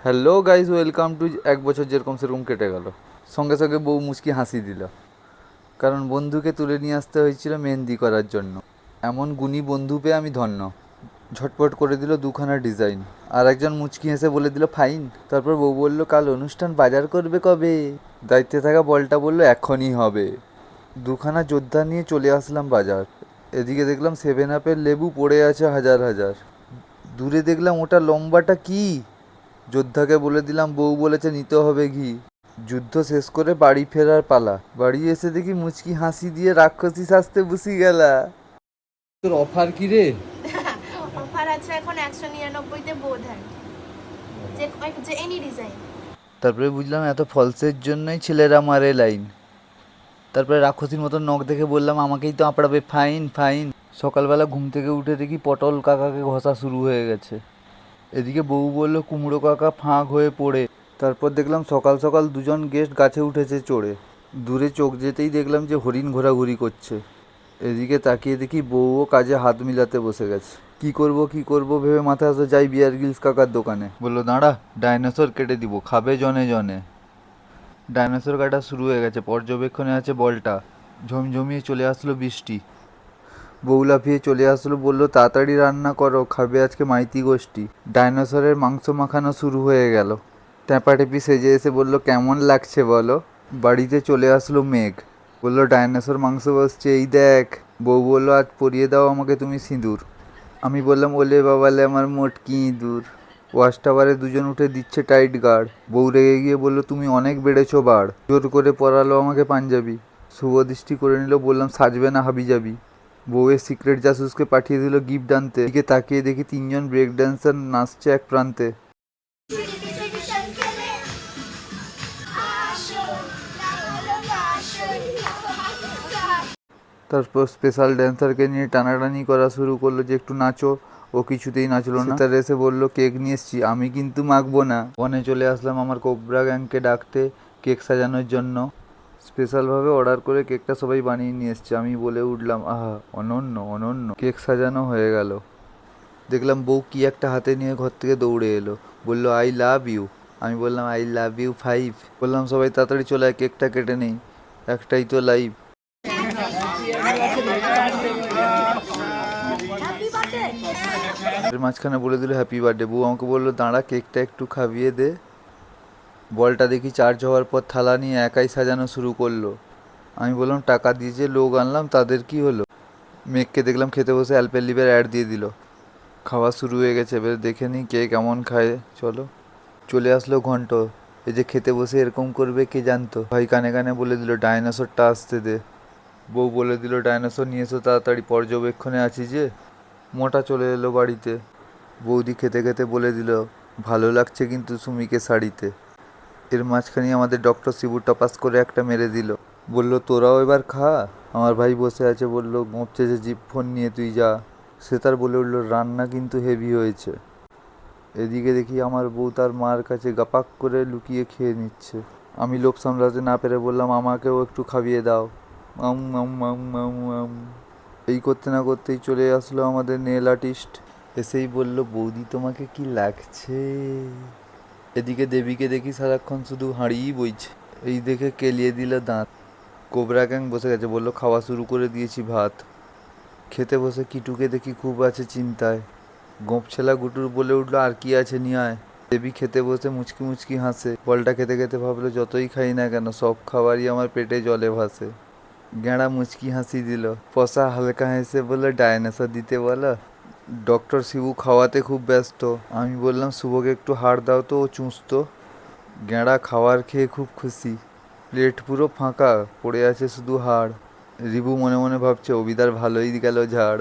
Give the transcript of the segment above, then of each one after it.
Hello guys, welcome to এক বছর যেরকম সেরকম কেটে গেল। সঙ্গে সঙ্গে বউ মুচকি হাসি দিল, কারণ বন্ধুকে তুলে নিয়ে আসতে হয়েছিল মেহেন্দি করার জন্য। এমন গুণী বন্ধু পেয়ে আমি ধন্য। ঝটপট করে দিল দুখানা ডিজাইন, আর একজন মুচকি হেসে বলে দিল ফাইন। তারপর বউ বলল কাল অনুষ্ঠান, বাজার করবে কবে? দায়িত্বে থাকা বলটা বলল এখনই হবে। দুখানা যোদ্ধা নিয়ে চলে আসলাম বাজার। এদিকে দেখলাম 7 আপের লেবু পড়ে আছে হাজার হাজার। দূরে দেখলাম ওটা লম্বাটা কি, যোদ্ধাকে বলে দিলাম, বউ বলেছে নিতে হবে ঘি। যুদ্ধ শেষ করে বাড়ি ফেরার পালা। বাড়ি এসে দেখি মুচকি হাসি দিয়ে রাক্ষসী সাজতে বসি গেলা। তোর অফার কি রে? অফার আছে এখন 199 তে বোধ হয়, যে যে এনি ডিজাইন। তারপরে বুঝলাম এত ফলসের জন্যই ছেলেরা মারে লাইন। তারপরে রাক্ষসীর মতো নখ দেখে বললাম আমাকেই তো আপড়াবে, ফাইন ফাইন। সকালবেলা ঘুম থেকে উঠে দেখি পটল কাকাকে ঘষা শুরু হয়ে গেছে। এদিকে বউ বলল কুমড়ো কাকা ফাঁক হয়ে পড়ে। তারপর দেখলাম সকাল সকাল দুজন গেস্ট গাছে উঠেছে চড়ে। দূরে চোখ যেতেই দেখলাম যে হরিণ ঘোরাঘুরি করছে। এদিকে তাকিয়ে দেখি বউও কাজে হাত মিলাতে বসে গেছে। কি করব ভেবে মাথায় আসে যাই বিয়ার গিলস কাকার দোকানে। বললো দাঁড়া, ডাইনোসর কেটে দিব, খাবে জনে জনে। ডাইনোসর কাটা শুরু হয়ে গেছে, পর্যবেক্ষণে আছে বলটা। ঝমঝমিয়ে চলে আসলো বৃষ্টি। বউ লাফিয়ে চলে আসলো, বলল তাড়াতাড়ি রান্না করো, খাবে আজকে মাইতি গোষ্ঠী। ডাইনোসরের মাংস মাখানো শুরু হয়ে গেল। ট্যাপাটেপি সেজে এসে বলল কেমন লাগছে বলো। বাড়িতে চলে আসলো মেঘ, বলল ডাইনোসর মাংস বসছে এই দেখ। বউ বলল আজ পরিয়ে দাও আমাকে তুমি সিঁদুর। আমি বললাম ওলে বাবালে আমার মোটকি ইঁদুর। ওয়াশ টাওয়ারে দুজন উঠে দিচ্ছে টাইট গার্ড। বউ রেগে গিয়ে বলল তুমি অনেক বেড়েছো বাড়। জোর করে পরালো আমাকে পাঞ্জাবি। শুভ দৃষ্টি করে নিল, বললাম সাজবে না হাবি যাবি। বউয়ের সিক্রেট জাসুসকে পাঠিয়ে দিল গিফট আনতে। দিকে তাকিয়ে দেখি 3জন ব্রেক ড্যান্সার নাচছে এক প্রান্তে। তারপর স্পেশাল ড্যান্সারকে নিয়ে টানাটানি করা শুরু করলো যে একটু নাচো। ও কিছুতেই নাচলো না। তার এসে বলল কেক নিয়ে এসছি, আমি কিন্তু মাখবো না। বনে চলে আসলাম আমার কোবরা গ্যাংকে ডাকতে কেক সাজানোর জন্য। স্পেশালভাবে অর্ডার করে কেকটা সবাই বানিয়ে নিয়ে এসছে। আমি বলে উঠলাম আহা অনন্য অনন্য। কেক সাজানো হয়ে গেল। দেখলাম বউ কি একটা হাতে নিয়ে ঘর থেকে দৌড়ে এলো, বললো আই লাভ ইউ। আমি বললাম আই লাভ ইউ 5। বললাম সবাই তাড়াতাড়ি চলে আয়, কেকটা কেটে নেই, একটাই তো লাইভ। এর মাঝখানে বলে দিল হ্যাপি বার্থডে। বউ আমাকে বললো দাঁড়া কেকটা একটু খাইয়ে দে। বলটা দেখি চার্জ হওয়ার পর থালা নিয়ে একাই সাজানো শুরু করলো। আমি বললাম টাকা দিয়ে যে লোক আনলাম তাদের কি হলো। মেঘকে দেখলাম খেতে বসে অ্যালপেনলিবের অ্যাড দিয়ে দিল। খাওয়া শুরু হয়ে গেছে, এবার দেখে নিই কে কেমন খায়। চলো। চলে আসলো ঘন্ট। এই যে খেতে বসে এরকম করবে কে জানতো। ভাই কানে কানে বলে দিল ডাইনোসরটা আসতে দে। বউ বলে দিল ডাইনোসর নিয়ে এসো তাড়াতাড়ি, পর্যবেক্ষণে আছি যে। মোটা চলে এলো বাড়িতে। বৌদি খেতে খেতে বলে দিল ভালো লাগছে কিন্তু সুমিকে শাড়িতে। এর মাঝখানে আমাদের ডক্টর শিবু টপাস করে একটা মেরে দিল, বলল তোরাও এবার খা। আমার ভাই বসে আছে, বলল গোঁপছে যে জিপ ফোন নিয়ে তুই যা। সে তার বলে উঠল রান্না কিন্তু হেভি হয়েছে। এদিকে দেখি আমার বউ তার মার কাছে গাপাক করে লুকিয়ে খেয়ে নিচ্ছে। আমি লোভ সামলাতে না পেরে বললাম আমাকেও একটু খাইয়ে দাও। মাম মাম মাম মাম মাম। এই করতে না করতেই চলে আসলো আমাদের নেল আর্টিস্ট। এসেই বলল বৌদি তোমাকে কি লাগছে। এদিকে দেবীকে দেখি সারাক্ষণ শুধু হাঁড়িই বইছে। এই দেখে কেলিয়ে দিল দাঁত। কোবরা গ্যাং বসে গেছে, বলল খাওয়া শুরু করে দিয়েছি ভাত। খেতে বসে কিটুকে দেখি খুব আছে চিন্তায়। গোঁপছেলা গুটুর বলে উঠলো আর কি আছে নিয়ে আয়। দেবী খেতে বসে মুচকি মুচকি হাসে। বলটা খেতে খেতে ভাবলো যতই খাই না কেন সব খাবারই আমার পেটে জলে ভাসে। গেঁড়া মুচকি হাসি দিল। পসা হালকা হেসে বললো ডাইনোসর দিতে বলো। ডক্টর শিবু খাওয়াতে খুব ব্যস্ত। আমি বললাম শুভকে একটু হাড় দাও তো, ও চুষতো। গেঁড়া খাওয়ার খেয়ে খুব খুশি। প্লেট পুরো ফাঁকা, পড়ে আছে শুধু হাড়। রিবু মনে মনে ভাবছে অবিদার ভালোই গেল ঝাড়।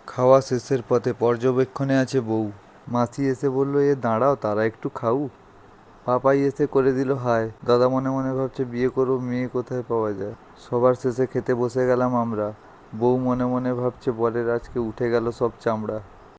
খাওয়া শেষের পথে পর্যবেক্ষণে আছে বউ। মাসি এসে বলল এ দাঁড়াও তারা একটু খাউ। পাপাই এসে করে দিল হায়। দাদা মনে মনে ভাবছে বিয়ে করবো, মেয়ে কোথায় পাওয়া যায়। সবার শেষে খেতে বসে গেলাম আমরা। বউ মনে মনে ভাবছে বরের আজকে উঠে গেল সব চামড়া।